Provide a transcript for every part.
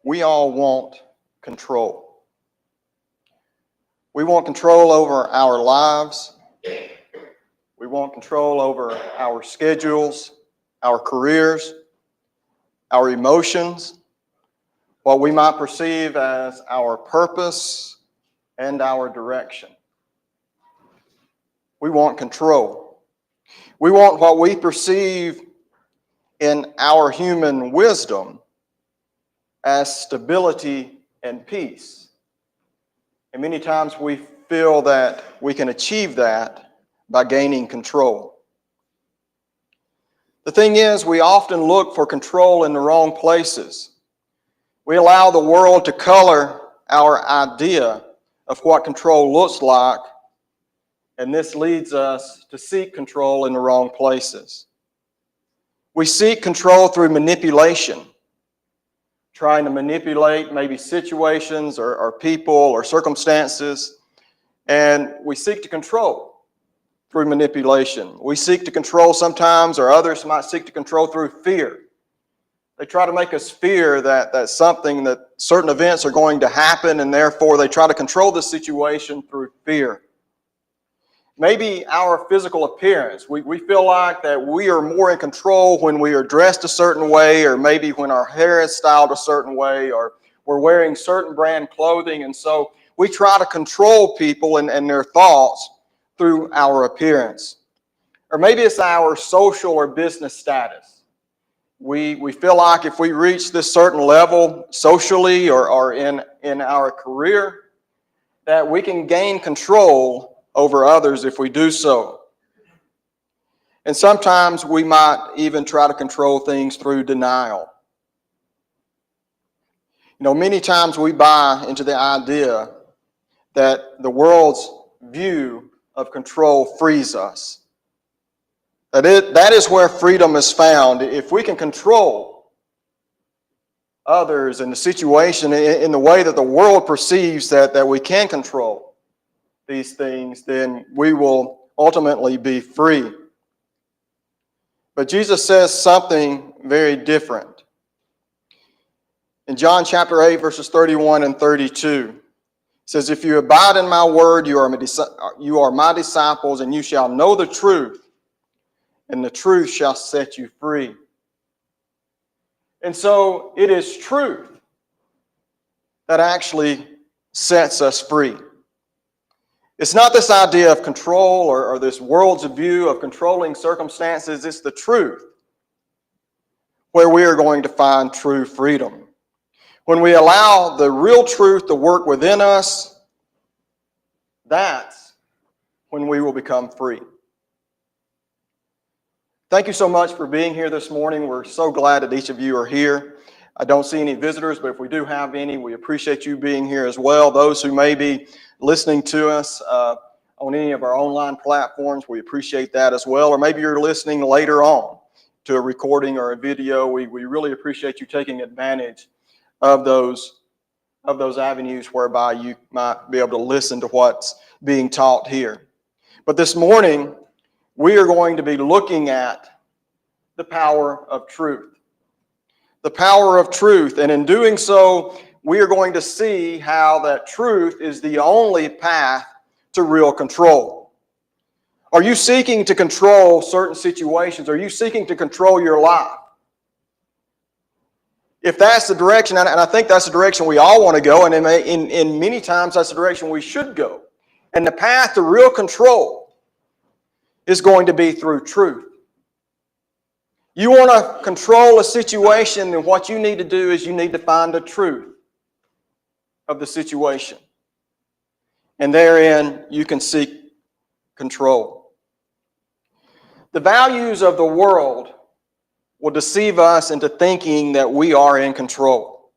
we all want control. We want control over our lives. We want control over our schedules, our careers, our emotions, what we might perceive as our purpose and our direction. We want control. We want what we perceive in our human wisdom as stability and peace. And many times we feel that we can achieve that by gaining control. The thing is, we often look for control in the wrong places. We allow the world to color our idea of what control looks like, and this leads us to seek control in the wrong places. We seek control through manipulation, trying to manipulate maybe situations or people or circumstances, and we seek to control through manipulation. We seek to control sometimes, or others might seek to control through fear. They try to make us fear that certain events are going to happen, and therefore they try to control the situation through fear. Maybe our physical appearance. We feel like that we are more in control when we are dressed a certain way, or maybe when our hair is styled a certain way, or we're wearing certain brand clothing. And so we try to control people and their thoughts through our appearance. Or maybe it's our social or business status. We feel like if we reach this certain level socially or in our career, that we can gain control over others if we do so. And sometimes we might even try to control things through denial. Many times we buy into the idea that the world's view of control frees us. That is where freedom is found. If we can control others and the situation in the way that the world perceives that we can control these things, then we will ultimately be free. But Jesus says something very different. In John chapter 8, verses 31 and 32, it says, "If you abide in my word, you are my disciples, and you shall know the truth, and the truth shall set you free." And so it is truth that actually sets us free. It's not this idea of control or this world's view of controlling circumstances. It's the truth where we are going to find true freedom. When we allow the real truth to work within us, that's when we will become free. Thank you so much for being here this morning. We're so glad that each of you are here. I don't see any visitors, but if we do have any, we appreciate you being here as well. Those who may be listening to us on any of our online platforms, we appreciate that as well. Or maybe you're listening later on to a recording or a video. We really appreciate you taking advantage of those avenues whereby you might be able to listen to what's being taught here. But this morning, we are going to be looking at the power of truth. The power of truth. And in doing so, we are going to see how that truth is the only path to real control. Are you seeking to control certain situations? Are you seeking to control your life? If that's the direction, and I think that's the direction we all want to go, and in many times that's the direction we should go. And the path to real control is going to be through truth. You want to control a situation, and what you need to do is you need to find the truth of the situation. And therein, you can seek control. The values of the world will deceive us into thinking that we are in control.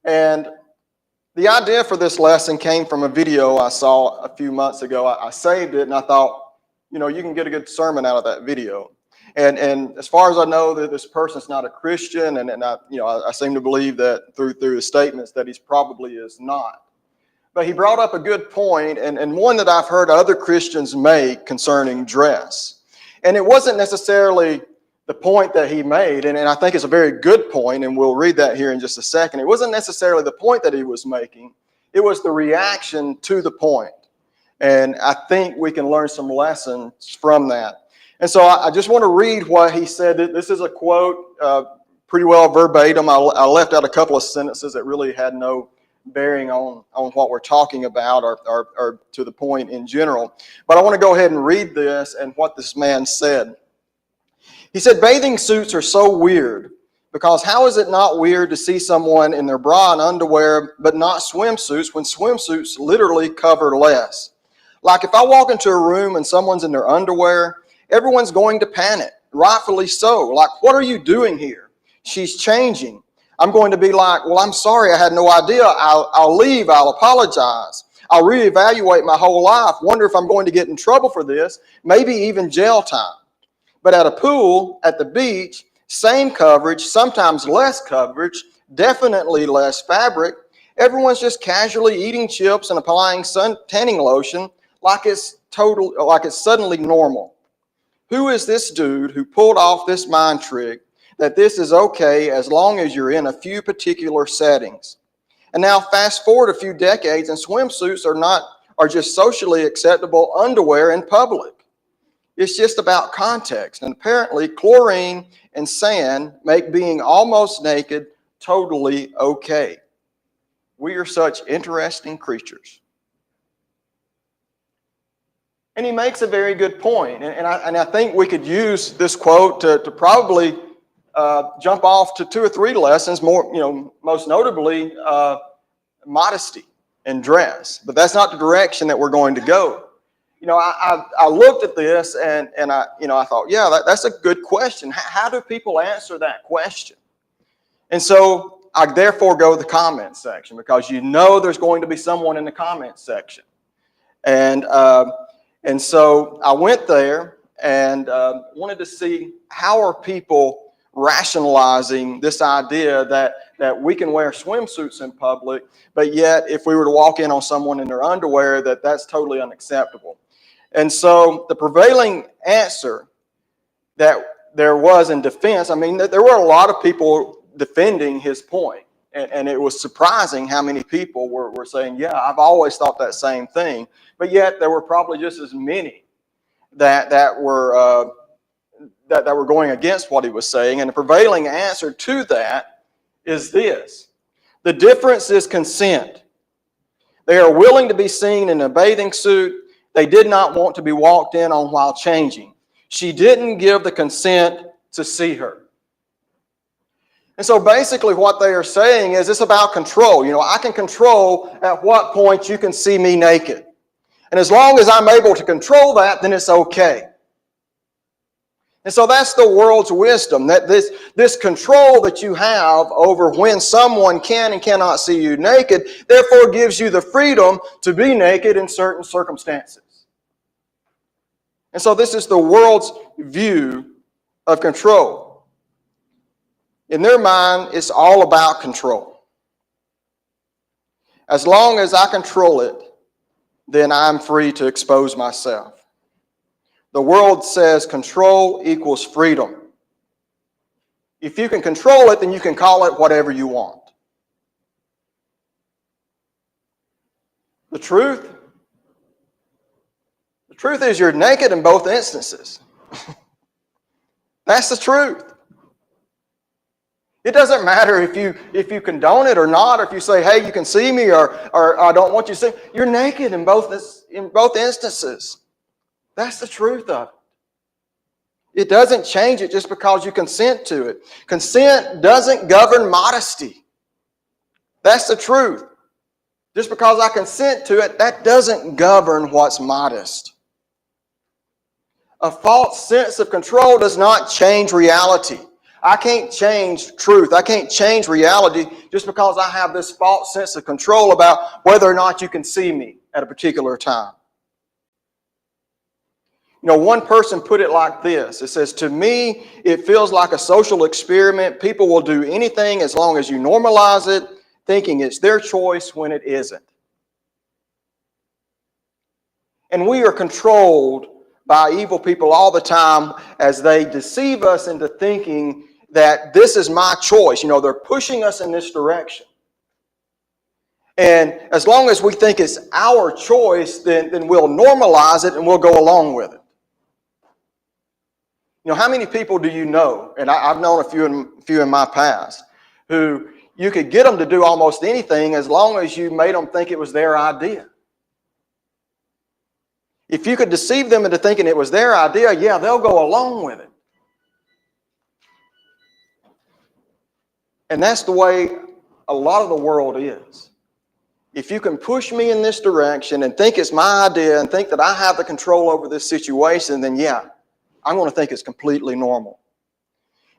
And the idea for this lesson came from a video I saw a few months ago. I saved it, and I thought, you can get a good sermon out of that video. And as far as I know, that this person's not a Christian, and I seem to believe that through his statements that he's probably is not. But he brought up a good point, and one that I've heard other Christians make concerning dress. And it wasn't necessarily the point that he made, and I think it's a very good point, and we'll read that here in just a second. It wasn't necessarily the point that he was making. It was the reaction to the point. And I think we can learn some lessons from that. And so I just want to read what he said. This is a quote, pretty well verbatim. I left out a couple of sentences that really had no bearing on what we're talking about or to the point in general. But I want to go ahead and read this and what this man said. He said, "Bathing suits are so weird because how is it not weird to see someone in their bra and underwear but not swimsuits when swimsuits literally cover less? Like if I walk into a room and someone's in their underwear, everyone's going to panic, rightfully so. Like, what are you doing here? She's changing. I'm going to be like, well, I'm sorry, I had no idea. I'll leave, I'll apologize. I'll reevaluate my whole life, wonder if I'm going to get in trouble for this, maybe even jail time. But at a pool, at the beach, same coverage, sometimes less coverage, definitely less fabric. Everyone's just casually eating chips and applying sun tanning lotion like it's suddenly normal. Who is this dude who pulled off this mind trick that this is okay as long as you're in a few particular settings? And now fast forward a few decades and swimsuits are just socially acceptable underwear in public. It's just about context. And apparently chlorine and sand make being almost naked totally okay. We are such interesting creatures." And he makes a very good point. And I think we could use this quote to probably jump off to 2 or 3 lessons, most notably modesty and dress. But that's not the direction that we're going to go. I looked at this and I thought, yeah, that's a good question. How do people answer that question? And so I therefore go to the comments section, because there's going to be someone in the comments section. And so I went there and wanted to see how are people rationalizing this idea that we can wear swimsuits in public, but yet if we were to walk in on someone in their underwear, that's totally unacceptable. And so the prevailing answer that there was in defense, there were a lot of people defending his point. And it was surprising how many people were saying, yeah, I've always thought that same thing. But yet there were probably just as many that were going against what he was saying. And the prevailing answer to that is this: the difference is consent. They are willing to be seen in a bathing suit. They did not want to be walked in on while changing. She didn't give the consent to see her. And so basically what they are saying is it's about control. I can control at what point you can see me naked. And as long as I'm able to control that, then it's okay. And so that's the world's wisdom, that this control that you have over when someone can and cannot see you naked, therefore gives you the freedom to be naked in certain circumstances. And so this is the world's view of control. In their mind, it's all about control. As long as I control it, then I'm free to expose myself. The world says control equals freedom. If you can control it, then you can call it whatever you want. The truth is you're naked in both instances. That's the truth. It doesn't matter if you condone it or not, or if you say, hey, you can see me, or I don't want you to see. You're naked in both instances. That's the truth of it. It doesn't change it just because you consent to it. Consent doesn't govern modesty. That's the truth. Just because I consent to it, that doesn't govern what's modest. A false sense of control does not change reality. I can't change truth. I can't change reality just because I have this false sense of control about whether or not you can see me at a particular time. One person put it like this. It says, to me, it feels like a social experiment. People will do anything as long as you normalize it, thinking it's their choice when it isn't. And we are controlled by evil people all the time as they deceive us into thinking that this is my choice. They're pushing us in this direction. And as long as we think it's our choice, then we'll normalize it and we'll go along with it. How many people do you know, and I've known a few in my past, who you could get them to do almost anything as long as you made them think it was their idea. If you could deceive them into thinking it was their idea, yeah, they'll go along with it. And that's the way a lot of the world is. If you can push me in this direction and think it's my idea and think that I have the control over this situation, then yeah, I'm going to think it's completely normal.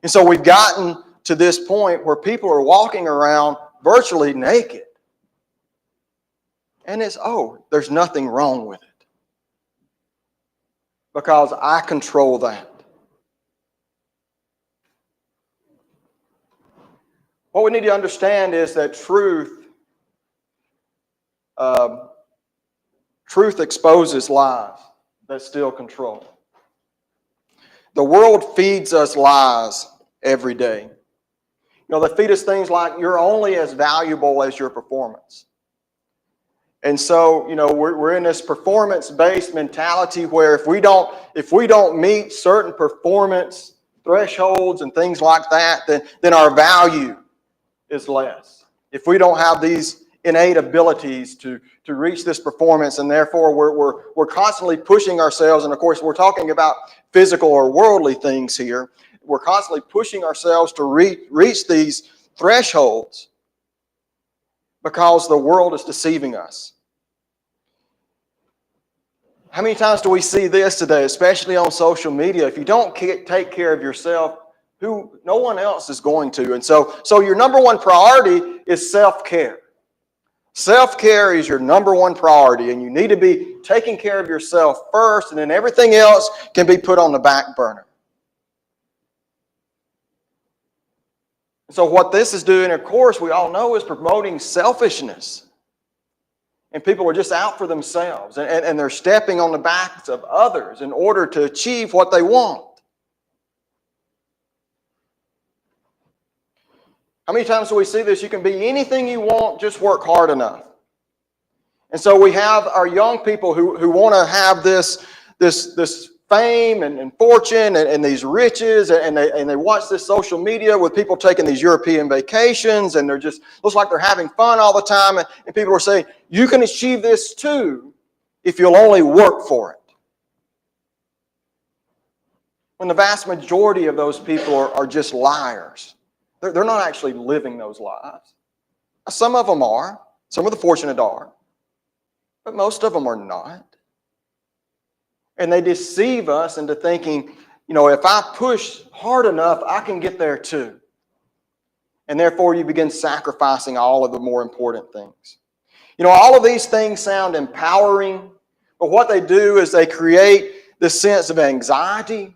And so we've gotten to this point where people are walking around virtually naked. And there's nothing wrong with it. Because I control that. What we need to understand is that truth exposes lies that steal control. The world feeds us lies every day. They feed us things like you're only as valuable as your performance. And so, we're in this performance-based mentality where if we don't meet certain performance thresholds and things like that, then our value is less. If we don't have these innate abilities to reach this performance, and therefore we're constantly pushing ourselves, and of course we're talking about physical or worldly things here. We're constantly pushing ourselves to reach these thresholds because the world is deceiving us. How many times do we see this today, especially on social media? If you don't take care of yourself, no one else is going to. And so your number one priority is self-care. Self-care is your number one priority, and you need to be taking care of yourself first, and then everything else can be put on the back burner. So what this is doing, of course, we all know, is promoting selfishness. And people are just out for themselves, and they're stepping on the backs of others in order to achieve what they want. How many times do we see this? You can be anything you want, just work hard enough. And so we have our young people who want to have this fame and fortune and these riches, and they watch this social media with people taking these European vacations, and they're just looks like they're having fun all the time, and people are saying, you can achieve this too if you'll only work for it. When the vast majority of those people are just liars. They're not actually living those lives. Some of them are. Some of the fortunate are. But most of them are not. And they deceive us into thinking, if I push hard enough, I can get there too. And therefore you begin sacrificing all of the more important things. All of these things sound empowering, but what they do is they create this sense of anxiety.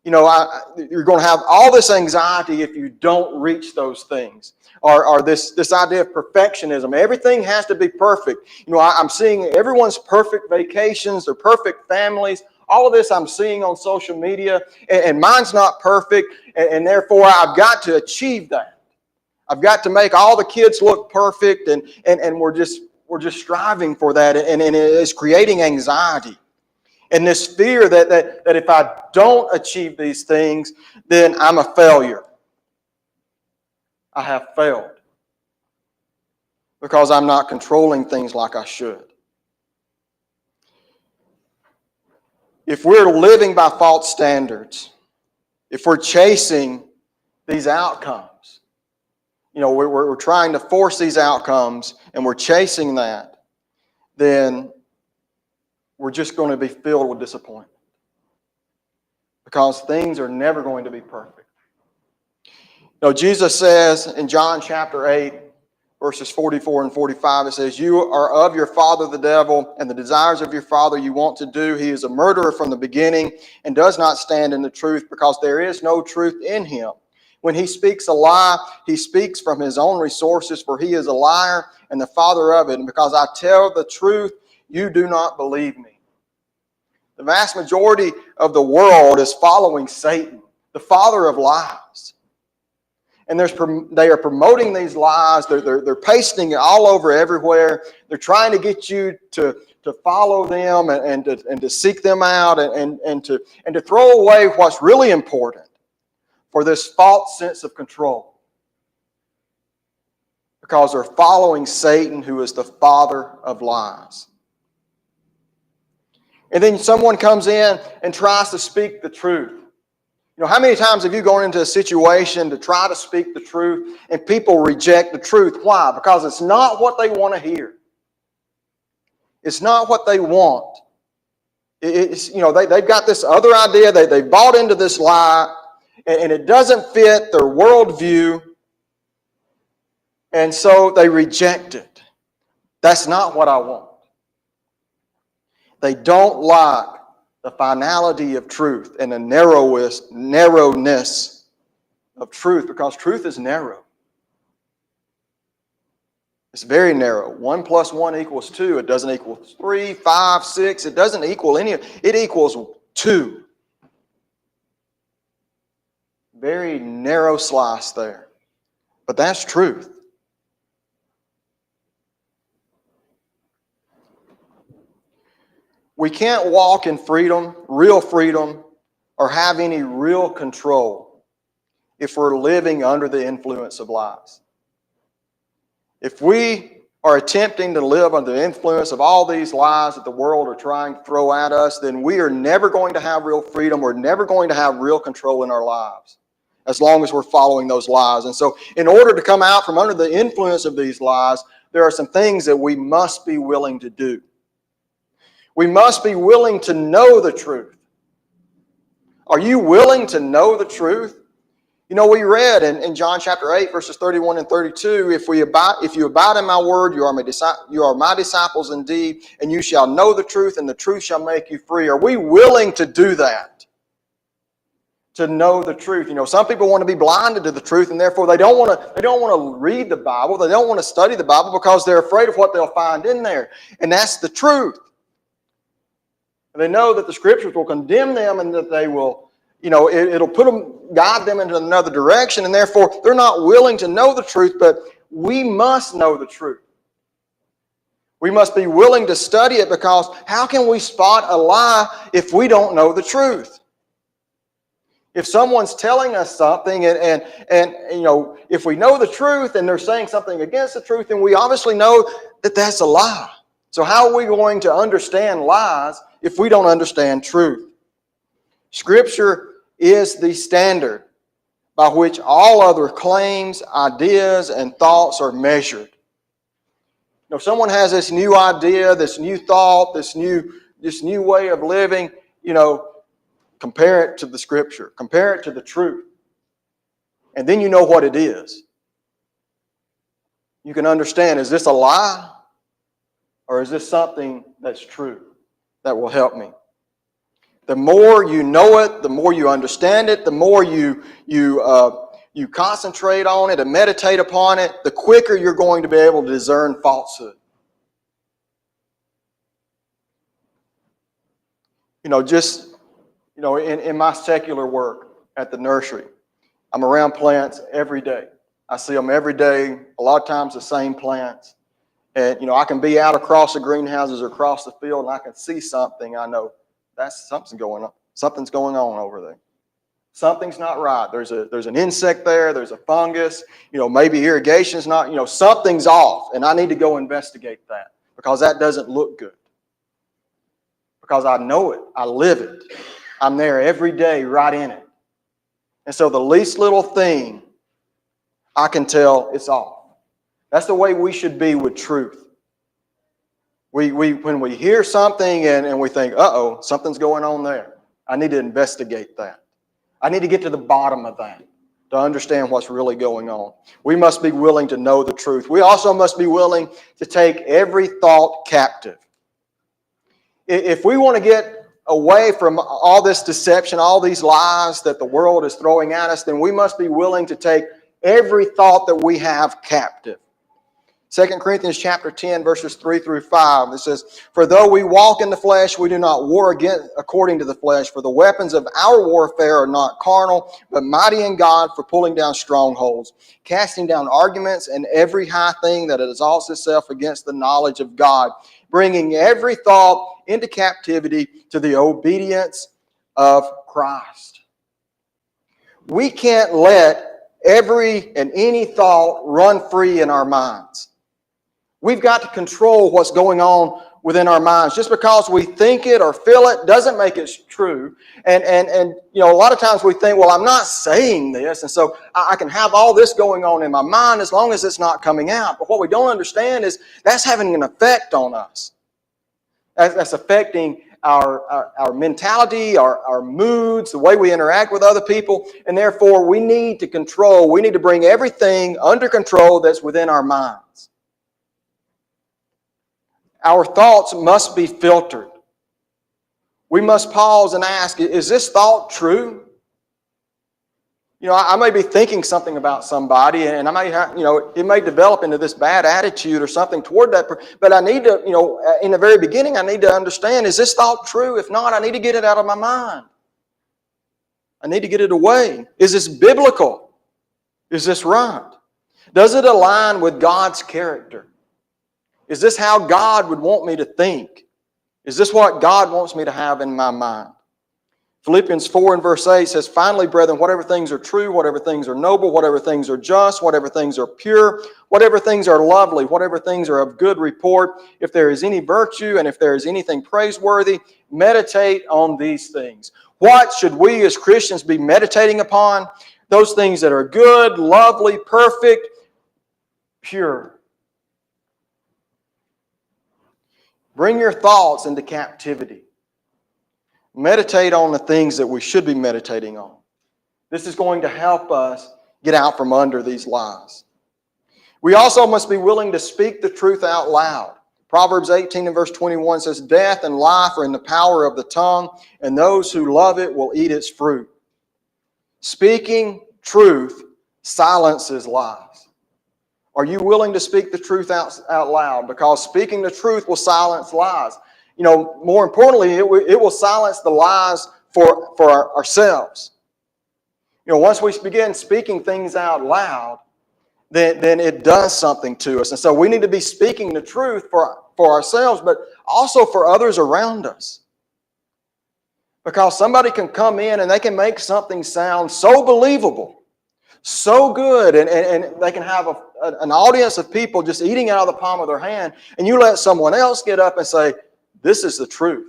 You're going to have all this anxiety if you don't reach those things. Or this idea of perfectionism. Everything has to be perfect. I'm seeing everyone's perfect vacations, their perfect families. All of this I'm seeing on social media, and mine's not perfect, and therefore I've got to achieve that. I've got to make all the kids look perfect, and we're just striving for that, and it is creating anxiety. And this fear that if I don't achieve these things, then I'm a failure. I have failed. Because I'm not controlling things like I should. If we're living by false standards, if we're chasing these outcomes, we're trying to force these outcomes and we're chasing that, then we're just going to be filled with disappointment. Because things are never going to be perfect. Jesus says in John chapter 8, verses 44 and 45, it says, you are of your father the devil, and the desires of your father you want to do. He is a murderer from the beginning and does not stand in the truth, because there is no truth in him. When he speaks a lie, he speaks from his own resources, for he is a liar and the father of it. And because I tell the truth, you do not believe me. The vast majority of the world is following Satan, the father of lies. And they are promoting these lies. They're pasting it all over everywhere. They're trying to get you to follow them and to seek them out and to throw away what's really important for this false sense of control. Because they're following Satan, who is the father of lies. And then someone comes in and tries to speak the truth. You know, how many times have you gone into a situation to try to speak the truth and people reject the truth? Why? Because it's not what they want to hear. It's not what they want. It's, you know, they've got this other idea. They bought into this lie, and it doesn't fit their worldview, and so they reject it. That's not what I want. They don't like the finality of truth and the narrowness of truth, because truth is narrow. It's very narrow. 1 + 1 = 2. It doesn't equal 3, 5, 6. It doesn't equal any. It equals 2. Very narrow slice there. But that's truth. We can't walk in freedom, real freedom, or have any real control if we're living under the influence of lies. If we are attempting to live under the influence of all these lies that the world are trying to throw at us, then we are never going to have real freedom. We're never going to have real control in our lives as long as we're following those lies. And so in order to come out from under the influence of these lies, there are some things that we must be willing to do. We must be willing to know the truth. Are you willing to know the truth? You know, we read in John chapter 8, verses 31 and 32, if you abide in my word, you are my disciples indeed, and you shall know the truth, and the truth shall make you free. Are we willing to do that? To know the truth. You know, some people want to be blinded to the truth, and therefore they don't want to read the Bible. They don't want to study the Bible because they're afraid of what they'll find in there. And that's the truth. They know that the scriptures will condemn them and that they will, you know, it'll guide them into another direction, and therefore they're not willing to know the truth, but we must know the truth. We must be willing to study it, because how can we spot a lie if we don't know the truth? If someone's telling us something and you know, if we know the truth and they're saying something against the truth, then we obviously know that that's a lie. So how are we going to understand lies if we don't understand truth? Scripture is the standard by which all other claims, ideas, and thoughts are measured. You know, if someone has this new idea, this new thought, this new way of living, you know, compare it to the Scripture. Compare it to the truth. And then you know what it is. You can understand, is this a lie? Or is this something that's true that will help me? The more you know it, the more you understand it, the more you concentrate on it and meditate upon it, the quicker you're going to be able to discern falsehood. You know, in my secular work at the nursery, I'm around plants every day. I see them every day, a lot of times the same plants. And, you know, I can be out across the greenhouses or across the field and I can see something. I know something's going on. Something's going on over there. Something's not right. There's an insect there. There's a fungus. You know, maybe irrigation's not, you know, something's off. And I need to go investigate that, because that doesn't look good. Because I know it. I live it. I'm there every day, right in it. And so the least little thing, I can tell it's off. That's the way we should be with truth. When we hear something and we think, uh-oh, something's going on there, I need to investigate that. I need to get to the bottom of that to understand what's really going on. We must be willing to know the truth. We also must be willing to take every thought captive. If we want to get away from all this deception, all these lies that the world is throwing at us, then we must be willing to take every thought that we have captive. 2 Corinthians chapter 10, verses 3 through 5, it says, "For though we walk in the flesh, we do not war according to the flesh. For the weapons of our warfare are not carnal, but mighty in God for pulling down strongholds, casting down arguments and every high thing that exalts itself against the knowledge of God, bringing every thought into captivity to the obedience of Christ." We can't let every and any thought run free in our minds. We've got to control what's going on within our minds. Just because we think it or feel it doesn't make it true. And a lot of times we think, well, I'm not saying this, and so I can have all this going on in my mind as long as it's not coming out. But what we don't understand is that's having an effect on us. That's affecting our mentality, our moods, the way we interact with other people, and therefore we need to bring everything under control that's within our minds. Our thoughts must be filtered. We must pause and ask, is this thought true? I may be thinking something about somebody, and I may have, it may develop into this bad attitude or something toward that. But I need to, in the very beginning, I need to understand, is this thought true? If not, I need to get it out of my mind. I need to get it away. Is this biblical? Is this right? Does it align with God's character? Is this how God would want me to think? Is this what God wants me to have in my mind? Philippians 4 and verse 8 says, "Finally, brethren, whatever things are true, whatever things are noble, whatever things are just, whatever things are pure, whatever things are lovely, whatever things are of good report, if there is any virtue and if there is anything praiseworthy, meditate on these things." What should we as Christians be meditating upon? Those things that are good, lovely, perfect, pure. Bring your thoughts into captivity. Meditate on the things that we should be meditating on. This is going to help us get out from under these lies. We also must be willing to speak the truth out loud. Proverbs 18 and verse 21 says, "Death and life are in the power of the tongue, and those who love it will eat its fruit." Speaking truth silences lies. Are you willing to speak the truth out loud? Because speaking the truth will silence lies. More importantly, it will silence the lies for ourselves. Once we begin speaking things out loud, then it does something to us. And so we need to be speaking the truth for ourselves, but also for others around us. Because somebody can come in and they can make something sound so believable, so good, and they can have an audience of people just eating out of the palm of their hand, and you let someone else get up and say, "This is the truth,"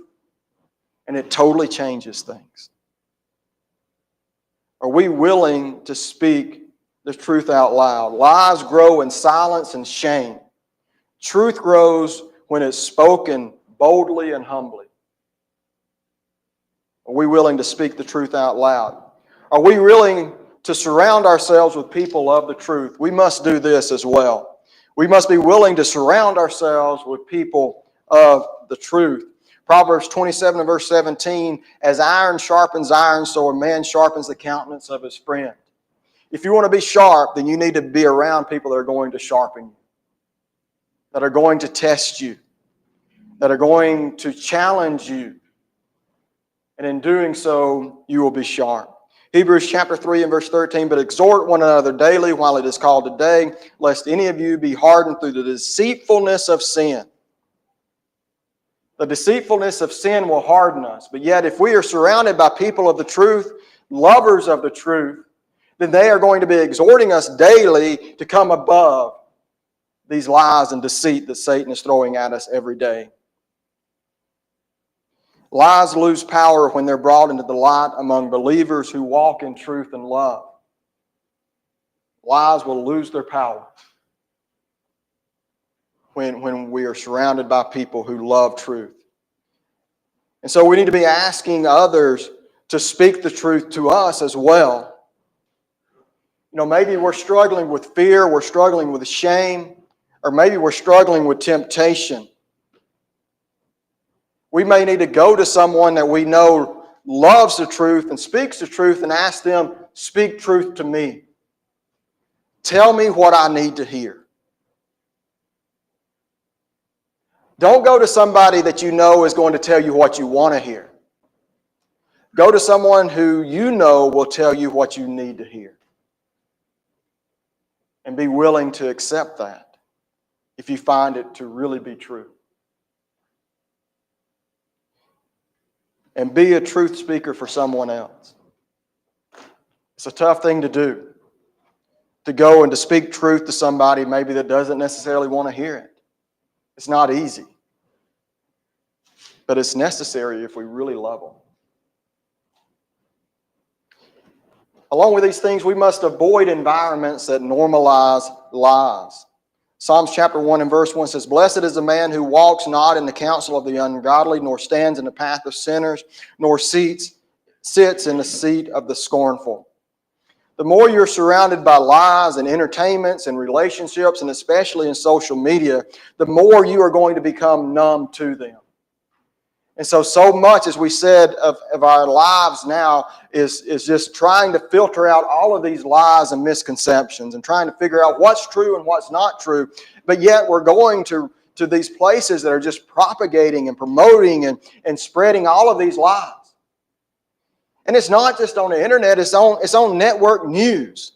and it totally changes things. Are we willing to speak the truth out loud? Lies grow in silence and shame. Truth grows when it's spoken boldly and humbly. Are we willing to speak the truth out loud? Are we willing to surround ourselves with people of the truth? We must do this as well. We must be willing to surround ourselves with people of the truth. Proverbs 27 and verse 17, "As iron sharpens iron, so a man sharpens the countenance of his friend." If you want to be sharp, then you need to be around people that are going to sharpen you, that are going to test you, that are going to challenge you. And in doing so, you will be sharp. Hebrews chapter 3 and verse 13, "But exhort one another daily while it is called today, lest any of you be hardened through the deceitfulness of sin." The deceitfulness of sin will harden us. But yet, if we are surrounded by people of the truth, lovers of the truth, then they are going to be exhorting us daily to come above these lies and deceit that Satan is throwing at us every day. Lies lose power when they're brought into the light among believers who walk in truth and love. Lies will lose their power when we are surrounded by people who love truth. And so we need to be asking others to speak the truth to us as well. Maybe we're struggling with fear, we're struggling with shame, or maybe we're struggling with temptation. We may need to go to someone that we know loves the truth and speaks the truth and ask them, "Speak truth to me. Tell me what I need to hear." Don't go to somebody that you know is going to tell you what you want to hear. Go to someone who you know will tell you what you need to hear. And be willing to accept that if you find it to really be true. And be a truth speaker for someone else. It's a tough thing to do. To go and to speak truth to somebody maybe that doesn't necessarily want to hear it. It's not easy. But it's necessary if we really love them. Along with these things, we must avoid environments that normalize lies. Psalms chapter 1 and verse 1 says, "Blessed is the man who walks not in the counsel of the ungodly, nor stands in the path of sinners, nor sits in the seat of the scornful." The more you're surrounded by lies and entertainments and relationships, and especially in social media, the more you are going to become numb to them. And so much, as we said, of our lives now is just trying to filter out all of these lies and misconceptions and trying to figure out what's true and what's not true. But yet we're going to these places that are just propagating and promoting and spreading all of these lies. And it's not just on the internet, it's on network news.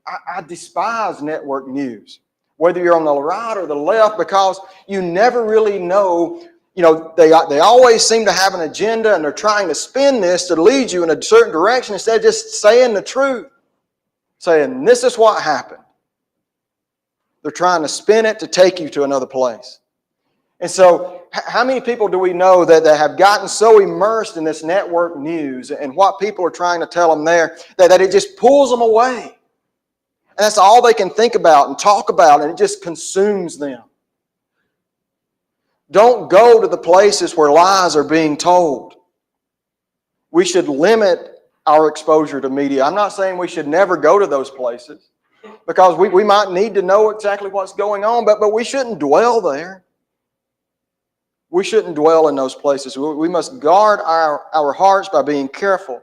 I despise network news, whether you're on the right or the left, because you never really know. You know, they always seem to have an agenda, and they're trying to spin this to lead you in a certain direction instead of just saying the truth, saying this is what happened. They're trying to spin it to take you to another place. And so how many people do we know that have gotten so immersed in this network news and what people are trying to tell them there that it just pulls them away? And that's all they can think about and talk about, and it just consumes them. Don't go to the places where lies are being told. We should limit our exposure to media. I'm not saying we should never go to those places, because we might need to know exactly what's going on, but we shouldn't dwell there. We shouldn't dwell in those places. We must guard our hearts by being careful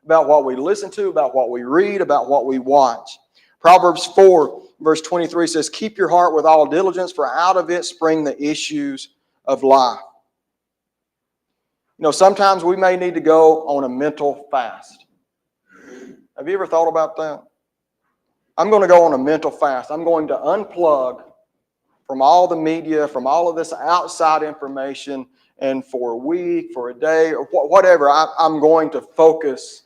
about what we listen to, about what we read, about what we watch. Proverbs 4, verse 23 says, "Keep your heart with all diligence, for out of it spring the issues of life." You know, sometimes we may need to go on a mental fast. Have you ever thought about that? I'm going to go on a mental fast. I'm going to unplug from all the media, from all of this outside information, and for a week, for a day, or whatever, I'm going to focus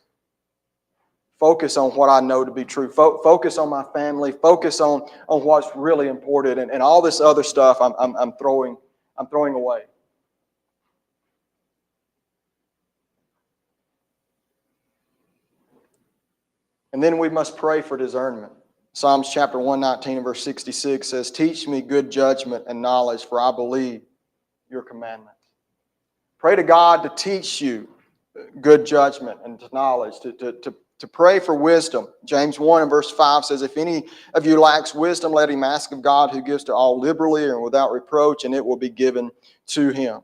on what I know to be true. Focus on my family. Focus on what's really important, and all this other stuff I'm throwing away. And then we must pray for discernment. Psalms chapter 119 and verse 66 says, "Teach me good judgment and knowledge, for I believe your commandments." Pray to God to teach you good judgment and knowledge, to pray for wisdom. James 1 and verse 5 says, "If any of you lacks wisdom, let him ask of God, who gives to all liberally and without reproach, and it will be given to him."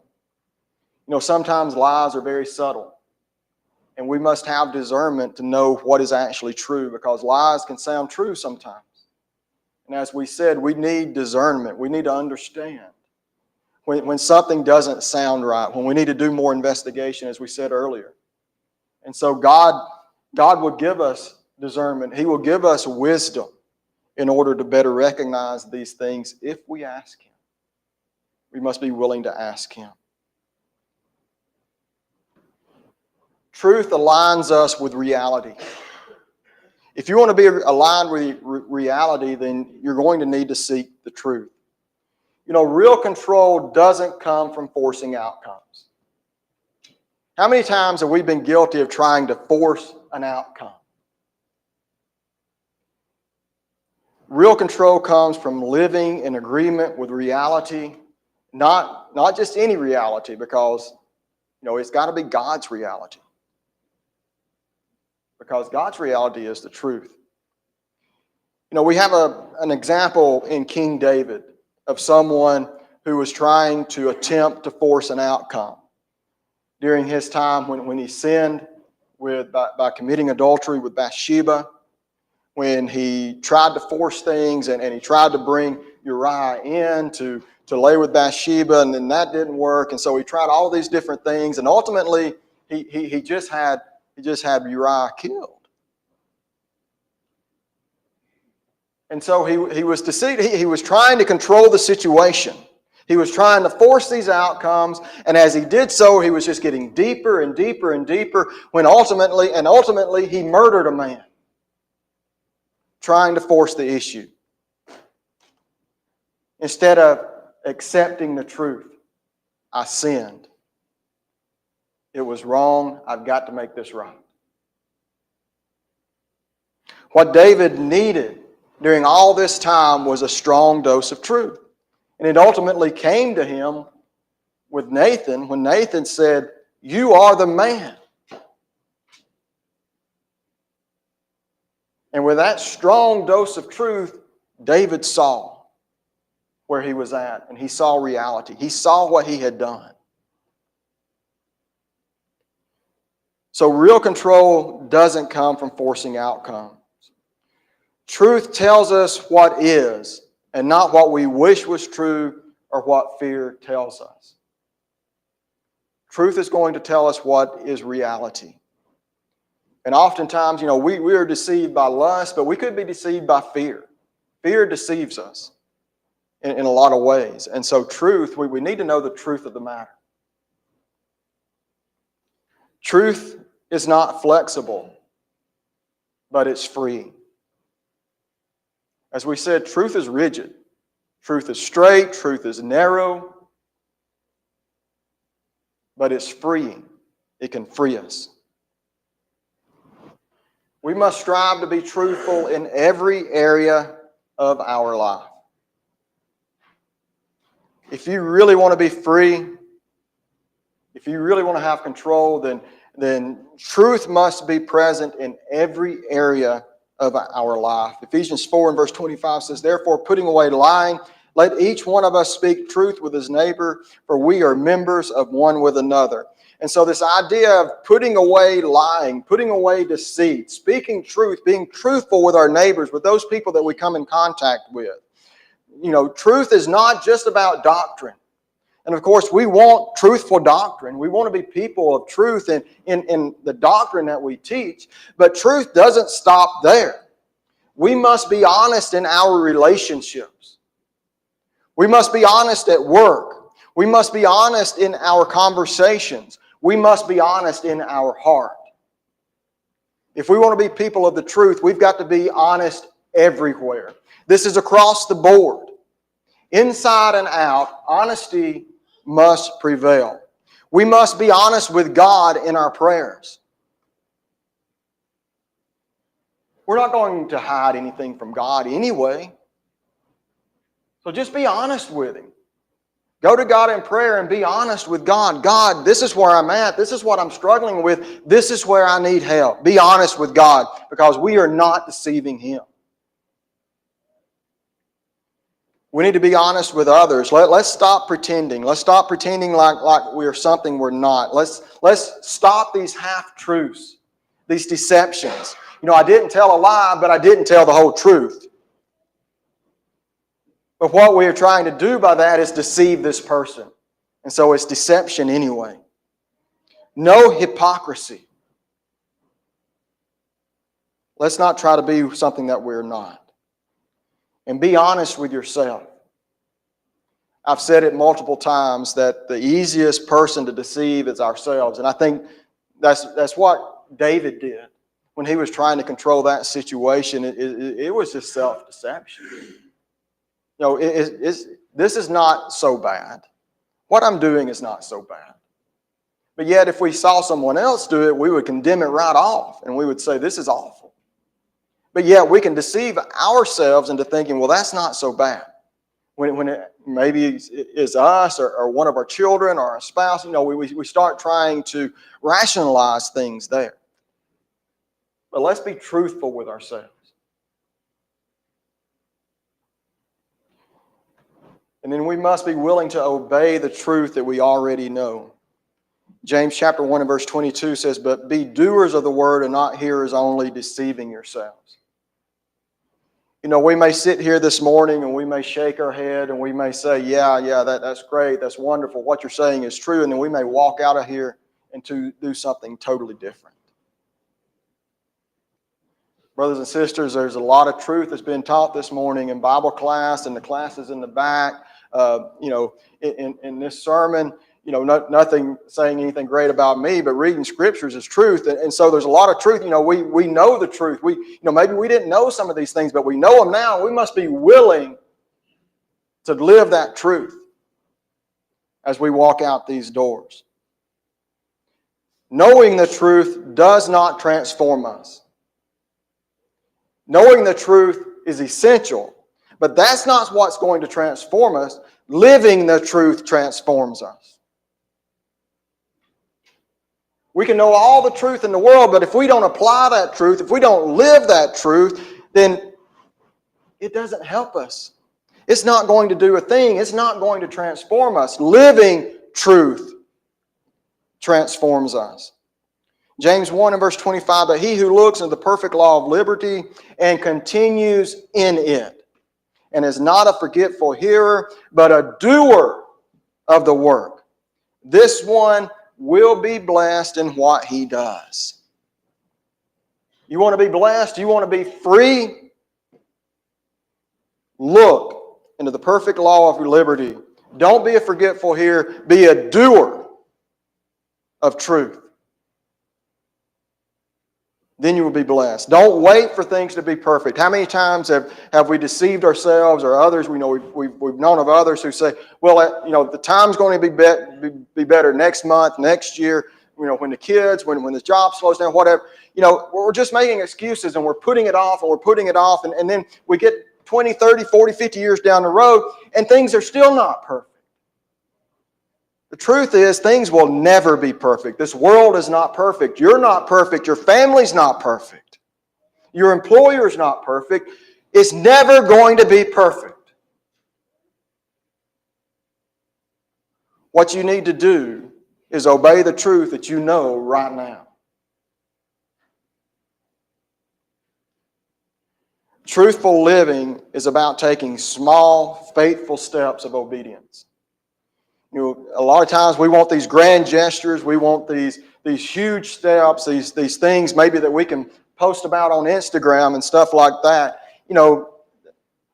You know, sometimes lies are very subtle. And we must have discernment to know what is actually true, because lies can sound true sometimes. And as we said, we need discernment. We need to understand when something doesn't sound right, when we need to do more investigation, as we said earlier. And so God will give us discernment. He will give us wisdom in order to better recognize these things if we ask Him. We must be willing to ask Him. Truth aligns us with reality. If you want to be aligned with reality, then you're going to need to seek the truth. You know, real control doesn't come from forcing outcomes. How many times have we been guilty of trying to force an outcome? Real control comes from living in agreement with reality, not just any reality, because, you know, it's got to be God's reality. Because God's reality is the truth. You know, we have an example in King David of someone who was trying to attempt to force an outcome during his time when he sinned by committing adultery with Bathsheba, when he tried to force things and he tried to bring Uriah in to lay with Bathsheba, and then that didn't work. And so he tried all these different things, and ultimately he just had Uriah killed. And so he was deceived. He was trying to control the situation. He was trying to force these outcomes, and as he did so, he was just getting deeper and deeper and deeper, when ultimately he murdered a man, trying to force the issue. Instead of accepting the truth, I sinned. It was wrong. I've got to make this right. What David needed during all this time was a strong dose of truth. And it ultimately came to him with Nathan when Nathan said, "You are the man." And with that strong dose of truth, David saw where he was at, and he saw reality. He saw what he had done. So real control doesn't come from forcing outcomes. Truth tells us what is, and not what we wish was true or what fear tells us. Truth is going to tell us what is reality. And oftentimes, we are deceived by lust, but we could be deceived by fear. Fear deceives us in a lot of ways. And so truth, we need to know the truth of the matter. Truth is not flexible, but it's free. As we said, truth is rigid. Truth is straight. Truth is narrow. But it's freeing. It can free us. We must strive to be truthful in every area of our life. If you really want to be free, if you really want to have control, then truth must be present in every area of our life. Ephesians 4 and verse 25 says, "Therefore, putting away lying, let each one of us speak truth with his neighbor, for we are members of one with another." And so this idea of putting away lying, putting away deceit, speaking truth, being truthful with our neighbors, with those people that we come in contact with. Truth is not just about doctrine. And of course, we want truthful doctrine. We want to be people of truth in the doctrine that we teach. But truth doesn't stop there. We must be honest in our relationships. We must be honest at work. We must be honest in our conversations. We must be honest in our heart. If we want to be people of the truth, we've got to be honest everywhere. This is across the board. Inside and out, honesty must prevail. We must be honest with God in our prayers. We're not going to hide anything from God anyway. So just be honest with Him. Go to God in prayer and be honest with God. God, this is where I'm at. This is what I'm struggling with. This is where I need help. Be honest with God, because we are not deceiving Him. We need to be honest with others. Let's stop pretending. Let's stop pretending like we're something we're not. Let's stop these half-truths, these deceptions. I didn't tell a lie, but I didn't tell the whole truth. But what we are trying to do by that is deceive this person. And so it's deception anyway. No hypocrisy. Let's not try to be something that we're not. And be honest with yourself. I've said it multiple times that the easiest person to deceive is ourselves. And I think that's what David did when he was trying to control that situation. It was just self-deception. This is not so bad. What I'm doing is not so bad. But yet if we saw someone else do it, we would condemn it right off. And we would say, this is awful. But yet we can deceive ourselves into thinking, well, that's not so bad. When it maybe is us or one of our children or our spouse, we start trying to rationalize things there. But let's be truthful with ourselves. And then we must be willing to obey the truth that we already know. James chapter 1 and verse 22 says, "But be doers of the word and not hearers only, deceiving yourselves." You know, we may sit here this morning and we may shake our head and we may say, yeah, that's great, that's wonderful, what you're saying is true, and then we may walk out of here and to do something totally different. Brothers and sisters, there's a lot of truth that's been taught this morning in Bible class and the classes in the back. In this sermon, nothing saying anything great about me, but reading scriptures is truth. And so there's a lot of truth. We know the truth. Maybe we didn't know some of these things, but we know them now. We must be willing to live that truth as we walk out these doors. Knowing the truth does not transform us. Knowing the truth is essential, but that's not what's going to transform us. Living the truth transforms us. We can know all the truth in the world, but if we don't apply that truth, if we don't live that truth, then it doesn't help us. It's not going to do a thing. It's not going to transform us. Living truth transforms us. James 1 and verse 25, but he who looks into the perfect law of liberty and continues in it, and is not a forgetful hearer, but a doer of the work, this one will be blessed in what he does. You want to be blessed? You want to be free? Look into the perfect law of liberty. Don't be a forgetful hearer. Be a doer of truth. Then you will be blessed. Don't wait for things to be perfect. How many times have we deceived ourselves or others? We've known of others who say, well, the time's going to be better next month, next year, when the kids, when the job slows down, whatever. We're just making excuses and we're putting it off and we're putting it off. And then we get 20, 30, 40, 50 years down the road and things are still not perfect. The truth is, things will never be perfect. This world is not perfect. You're not perfect. Your family's not perfect. Your employer's not perfect. It's never going to be perfect. What you need to do is obey the truth that you know right now. Truthful living is about taking small, faithful steps of obedience. A lot of times we want these grand gestures. We want these huge steps, these things maybe that we can post about on Instagram and stuff like that.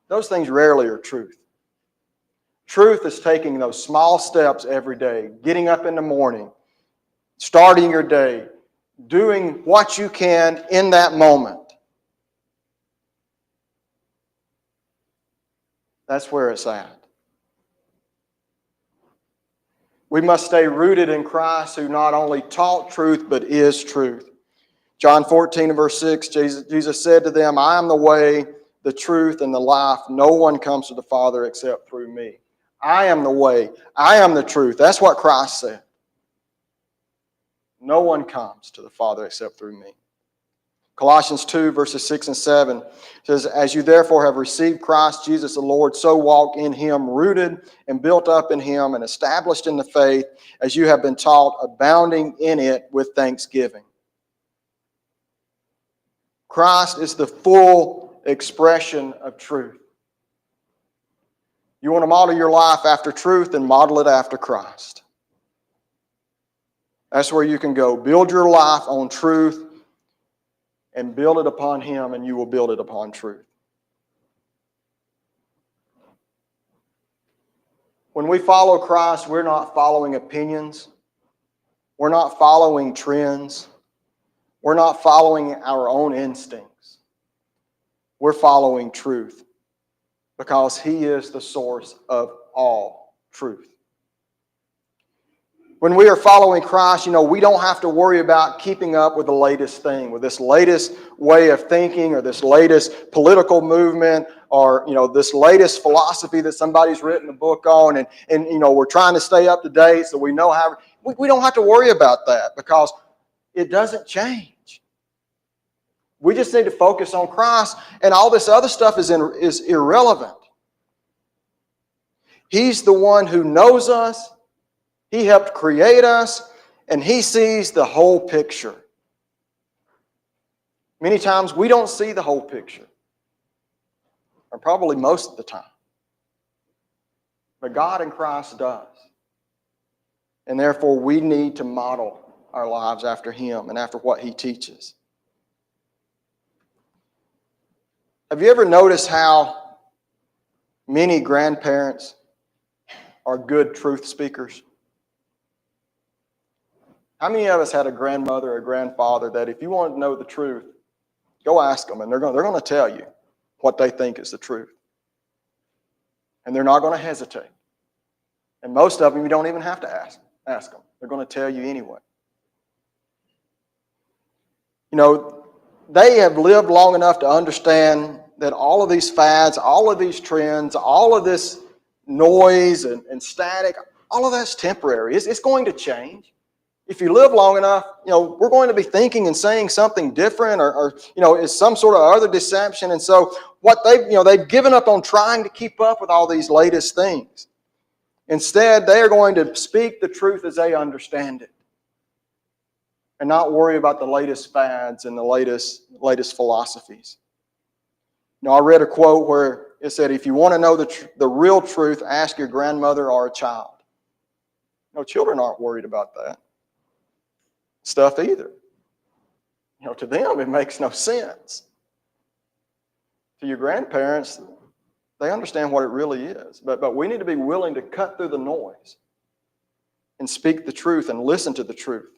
Those things rarely are truth. Truth is taking those small steps every day, getting up in the morning, starting your day, doing what you can in that moment. That's where it's at. We must stay rooted in Christ, who not only taught truth, but is truth. John 14 and verse 6, Jesus said to them, I am the way, the truth, and the life. No one comes to the Father except through me. I am the way. I am the truth. That's what Christ said. No one comes to the Father except through me. Colossians 2 verses 6 and 7 says, as you therefore have received Christ Jesus the Lord, so walk in him, rooted and built up in him and established in the faith, as you have been taught, abounding in it with thanksgiving. Christ is the full expression of truth. You want to model your life after truth, and model it after Christ. That's where you can go. Build your life on truth and build it upon him, and you will build it upon truth. When we follow Christ, we're not following opinions. We're not following trends. We're not following our own instincts. We're following truth because he is the source of all truth. When we are following Christ, we don't have to worry about keeping up with the latest thing, with this latest way of thinking or this latest political movement or, this latest philosophy that somebody's written a book on. And we're trying to stay up to date so we know how. We don't have to worry about that because it doesn't change. We just need to focus on Christ, and all this other stuff is irrelevant. He's the one who knows us. He helped create us, and he sees the whole picture. Many times we don't see the whole picture. or probably most of the time. But God in Christ does. And therefore, we need to model our lives after Him and after what He teaches. Have you ever noticed how many grandparents are good truth speakers? How many of us had a grandmother or a grandfather that if you wanted to know the truth, go ask them, and they're going to tell you what they think is the truth. And they're not going to hesitate. And most of them, you don't even have to ask them. They're going to tell you anyway. You know, they have lived long enough to understand that all of these fads, all of these trends, all of this noise and static, all of that's temporary. It's going to change. If you live long enough, you know, we're going to be thinking and saying something different or you know, it's some sort of other deception. And so what they've given up on trying to keep up with all these latest things. Instead, they are going to speak the truth as they understand it and not worry about the latest fads and the latest philosophies. You know, I read a quote where it said, if you want to know the real truth, ask your grandmother or a child. No, children aren't worried about that stuff either. You know, to them, it makes no sense. To your grandparents, they understand what it really is. But we need to be willing to cut through the noise and speak the truth and listen to the truth.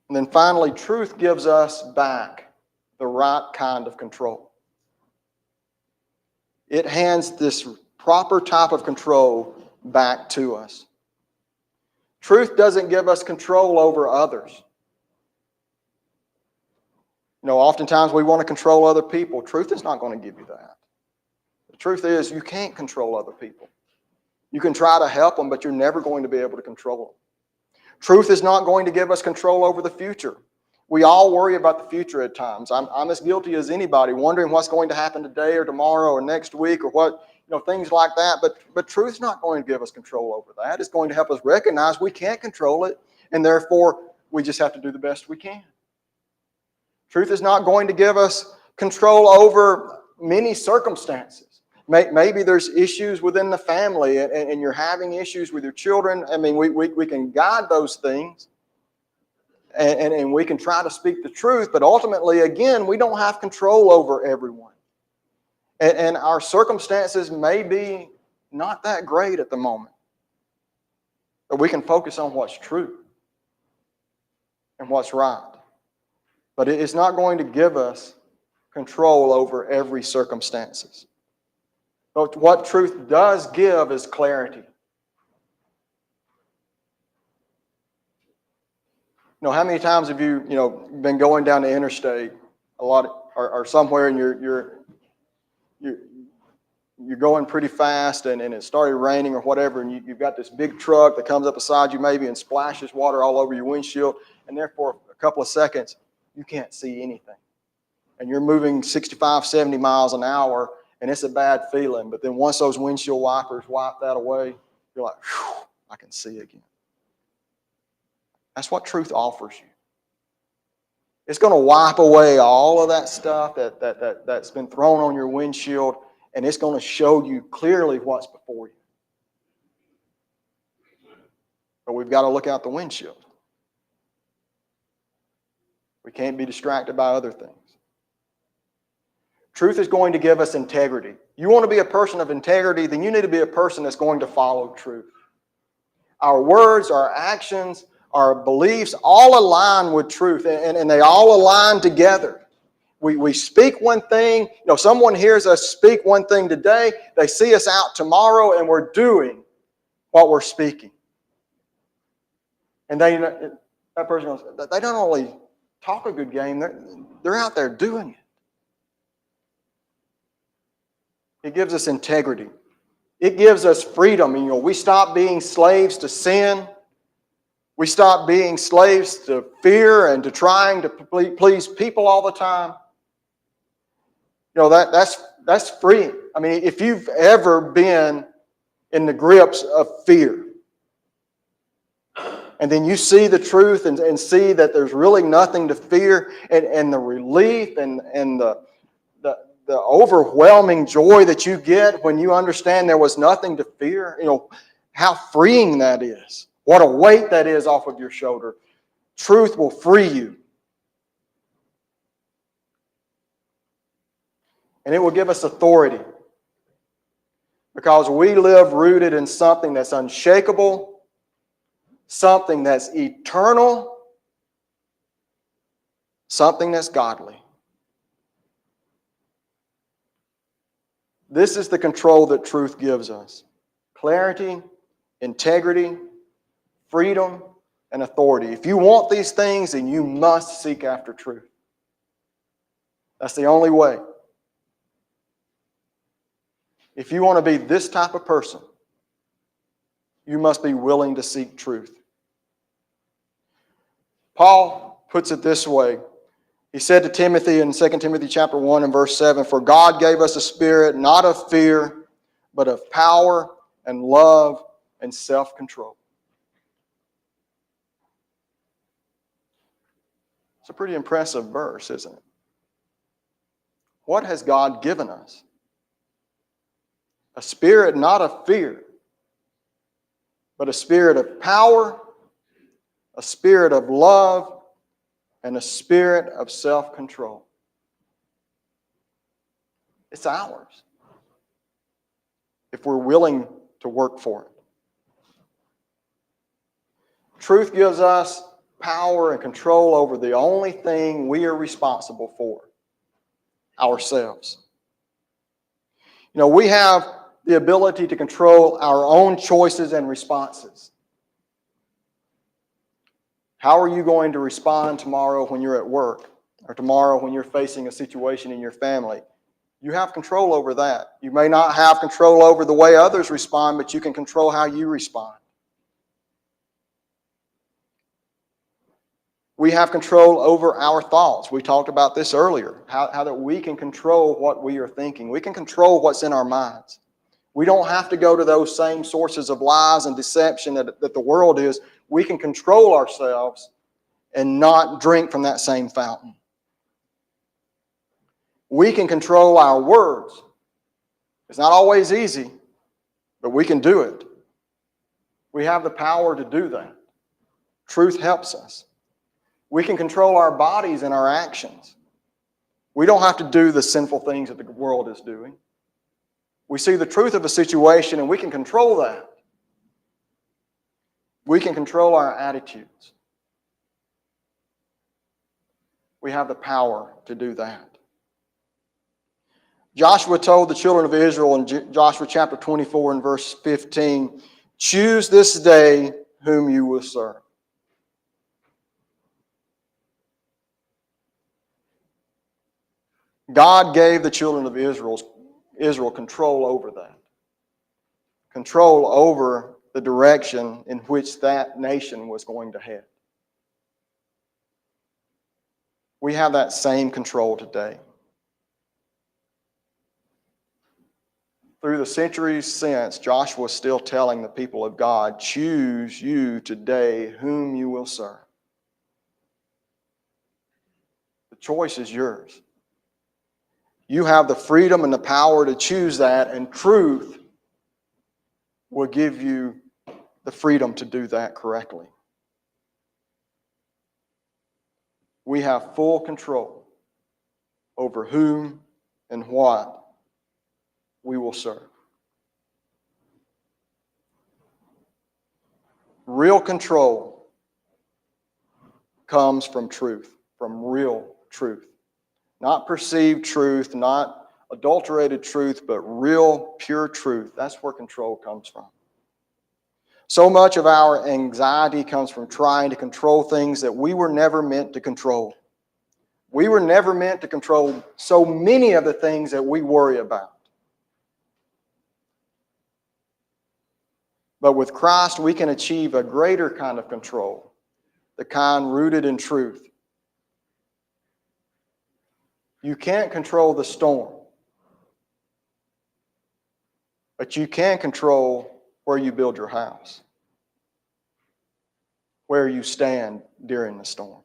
And then finally, truth gives us back the right kind of control. It hands this proper type of control back to us. Truth doesn't give us control over others. You know, oftentimes we want to control other people. Truth is not going to give you that. The truth is you can't control other people. You can try to help them, but you're never going to be able to control them. Truth is not going to give us control over the future. We all worry about the future at times. I'm as guilty as anybody, wondering what's going to happen today or tomorrow or next week or what, you know, things like that. But truth's not going to give us control over that. It's going to help us recognize we can't control it, and therefore we just have to do the best we can. Truth is not going to give us control over many circumstances. Maybe there's issues within the family and you're having issues with your children. I mean, we can guide those things and we can try to speak the truth, but ultimately, again, we don't have control over everyone. And our circumstances may be not that great at the moment. But we can focus on what's true and what's right. But it is not going to give us control over every circumstances. But what truth does give is clarity. You know, how many times have you been going down the interstate a lot or somewhere and you're going pretty fast and it started raining or whatever, and you've got this big truck that comes up beside you maybe and splashes water all over your windshield, and therefore a couple of seconds you can't see anything. And you're moving 65, 70 miles an hour, and it's a bad feeling. But then once those windshield wipers wipe that away, you're like, whew, I can see again. That's what truth offers you. It's going to wipe away all of that stuff that's been thrown on your windshield, and it's going to show you clearly what's before you. But we've got to look out the windshield. We can't be distracted by other things. Truth is going to give us integrity. You want to be a person of integrity, then you need to be a person that's going to follow truth. Our words, our actions, our beliefs all align with truth, and they all align together. We speak one thing. Someone hears us speak one thing today, they see us out tomorrow, and we're doing what we're speaking. And that person goes, they don't only talk a good game, they're out there doing it. It gives us integrity. It gives us freedom. We stop being slaves to sin. We stop being slaves to fear and to trying to please people all the time. That's free. I mean, if you've ever been in the grips of fear, And then you see the truth and see that there's really nothing to fear, and the relief and the overwhelming joy that you get when you understand there was nothing to fear. How freeing that is. What a weight that is off of your shoulder. Truth will free you. And it will give us authority. Because we live rooted in something that's unshakable, something that's eternal, something that's godly. This is the control that truth gives us. Clarity, integrity, freedom, and authority. If you want these things, then you must seek after truth. That's the only way. If you want to be this type of person, you must be willing to seek truth. Paul puts it this way. He said to Timothy in 2 Timothy chapter 1 and verse 7, "For God gave us a spirit not of fear, but of power and love and self-control." It's a pretty impressive verse, isn't it? What has God given us? A spirit not of fear, but a spirit of power, a spirit of love, and a spirit of self-control. It's ours if we're willing to work for it. Truth gives us power and control over the only thing we are responsible for, ourselves. We have the ability to control our own choices and responses. How are you going to respond tomorrow when you're at work, or tomorrow when you're facing a situation in your family? You have control over that. You may not have control over the way others respond, but you can control how you respond. We have control over our thoughts. We talked about this earlier, how that we can control what we are thinking. We can control what's in our minds. We don't have to go to those same sources of lies and deception that the world is. We can control ourselves and not drink from that same fountain. We can control our words. It's not always easy, but we can do it. We have the power to do that. Truth helps us. We can control our bodies and our actions. We don't have to do the sinful things that the world is doing. We see the truth of a situation and we can control that. We can control our attitudes. We have the power to do that. Joshua told the children of Israel in Joshua chapter 24 and verse 15, "Choose this day whom you will serve." God gave the children of Israel control over that. Control over the direction in which that nation was going to head. We have that same control today. Through the centuries since, Joshua is still telling the people of God, "Choose you today whom you will serve." The choice is yours. You have the freedom and the power to choose that, and truth will give you the freedom to do that correctly. We have full control over whom and what we will serve. Real control comes from truth, from real truth. Not perceived truth, not adulterated truth, but real, pure truth. That's where control comes from. So much of our anxiety comes from trying to control things that we were never meant to control. We were never meant to control so many of the things that we worry about. But with Christ, we can achieve a greater kind of control, the kind rooted in truth. You can't control the storm, but you can control where you build your house. where you stand during the storm.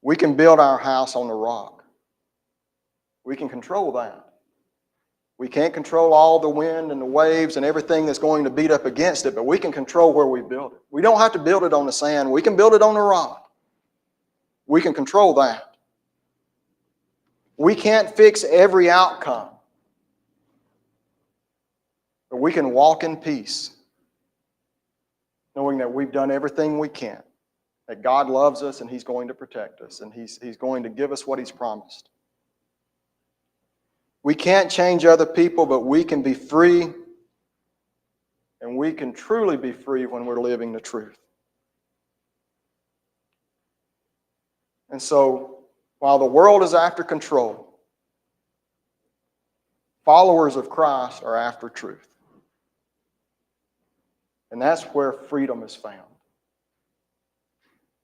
We can build our house on the rock. We can control that. We can't control all the wind and the waves and everything that's going to beat up against it, but we can control where we build it. We don't have to build it on the sand. We can build it on the rock. We can control that. We can't fix every outcome, but we can walk in peace, knowing that we've done everything we can, that God loves us and He's going to protect us and He's going to give us what He's promised. We can't change other people, but we can be free, and we can truly be free when we're living the truth. And so, while the world is after control, followers of Christ are after truth. And that's where freedom is found.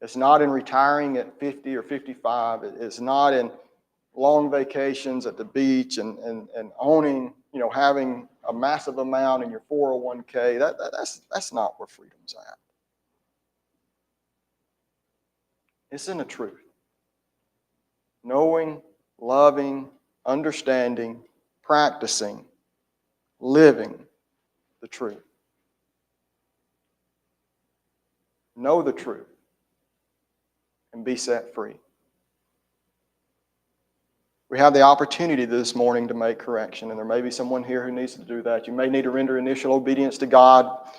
It's not in retiring at 50 or 55. It's not in long vacations at the beach and owning, having a massive amount in your 401k. That's not where freedom's at. It's in the truth. Knowing, loving, understanding, practicing, living the truth. Know the truth and be set free. We have the opportunity this morning to make correction, and there may be someone here who needs to do that. You may need to render initial obedience to God.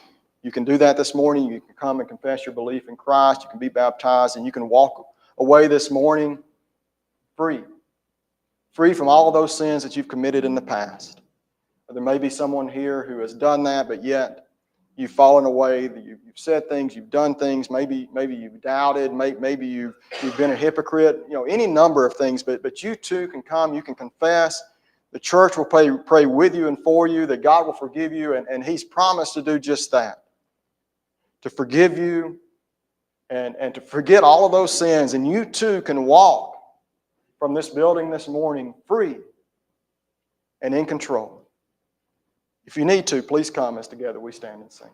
You can do that this morning. You can come and confess your belief in Christ. You can be baptized, and you can walk away this morning free. Free from all of those sins that you've committed in the past. There may be someone here who has done that, but yet you've fallen away. You've said things, you've done things. Maybe you've doubted. Maybe you've been a hypocrite. Any number of things. But you too can come. You can confess. The church will pray with you and for you. That God will forgive you, and He's promised to do just that. To forgive you, and to forget all of those sins. And you too can walk from this building this morning free and in control. If you need to, please come as together we stand and sing.